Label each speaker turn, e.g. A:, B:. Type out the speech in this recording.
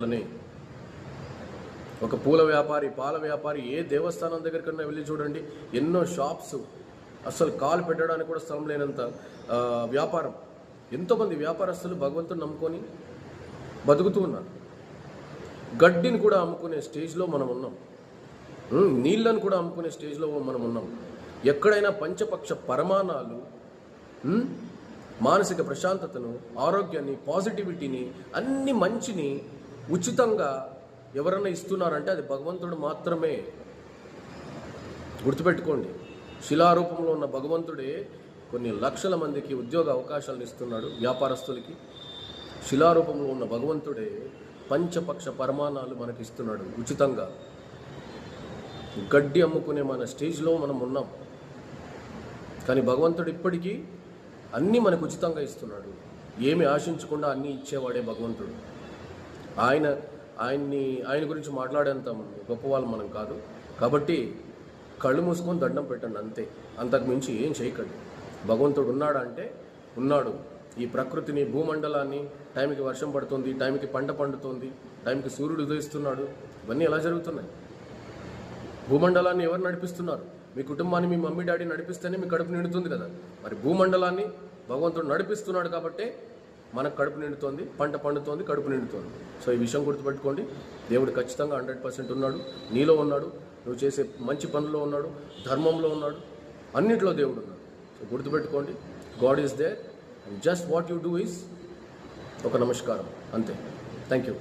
A: అని ఒక పూల వ్యాపారి, పాల వ్యాపారి, ఏ దేవస్థానం దగ్గరికన్నా వెళ్ళి చూడండి, ఎన్నో షాప్స్, అసలు కాలు పెట్టడానికి కూడా స్థలం లేనంత వ్యాపారం. ఎంతోమంది వ్యాపారస్తులు భగవంతుని నమ్ముకొని బతుకుతూ ఉన్నారు. గడ్డిని కూడా అమ్ముకునే స్టేజ్లో మనం ఉన్నాం. నీళ్ళను కూడా అమ్ముకునే స్టేజ్లో మనం ఉన్నాం. ఎక్కడైనా పంచపక్ష పరమాణాలు మానసిక ప్రశాంతతను, ఆరోగ్యాన్ని, పాజిటివిటీని, అన్ని మంచిని ఉచితంగా ఎవరన్నా ఇస్తున్నారంటే అది భగవంతుడు మాత్రమే. గుర్తుపెట్టుకోండి, శిలారూపంలో ఉన్న భగవంతుడే కొన్ని లక్షల మందికి ఉద్యోగ అవకాశాలను ఇస్తున్నాడు. వ్యాపారస్తులకి శిలారూపంలో ఉన్న భగవంతుడే పంచపక్ష పరమాణాలు మనకి ఇస్తున్నాడు ఉచితంగా. గడ్డి అమ్ముకునే మన స్టేజ్లో మనం ఉన్నాం. కానీ భగవంతుడు ఇప్పటికీ అన్నీ మనకు ఉచితంగా ఇస్తున్నాడు. ఏమి ఆశించకుండా అన్నీ ఇచ్చేవాడే భగవంతుడు. ఆయన గురించి మాట్లాడేంత గొప్పవాళ్ళు మనం కాదు. కాబట్టి కళ్ళు మూసుకొని దండం పెట్టండి, అంతే. అంతకు మించి ఏం చేయకండి. భగవంతుడు ఉన్నాడా అంటే ఉన్నాడు. ఈ ప్రకృతిని, భూమండలాన్ని, టైంకి వర్షం పడుతుంది, టైంకి పంట పండుతుంది, టైంకి సూర్యుడు ఉదయిస్తున్నాడు, ఇవన్నీ ఎలా జరుగుతున్నాయి? భూమండలాన్ని ఎవరు నడిపిస్తున్నారు? మీ కుటుంబాన్ని మీ మమ్మీ డాడీ నడిపిస్తేనే మీ కడుపు నిండుతుంది కదా. మరి భూమండలాన్ని భగవంతుడు నడిపిస్తున్నాడు కాబట్టే మనకు కడుపు నిండుతోంది, పంట పండుతోంది, కడుపు నిండుతోంది. సో ఈ విషయం గుర్తుపెట్టుకోండి. దేవుడు ఖచ్చితంగా 100% ఉన్నాడు, నీలో ఉన్నాడు, నువ్వు చేసే మంచి పనుల్లో ఉన్నాడు, ధర్మంలో ఉన్నాడు, అన్నిట్లో దేవుడు ఉన్నాడు. సో గుర్తుపెట్టుకోండి, God is there and just what you do is ఒక నమస్కారం, అంతే. Thank you.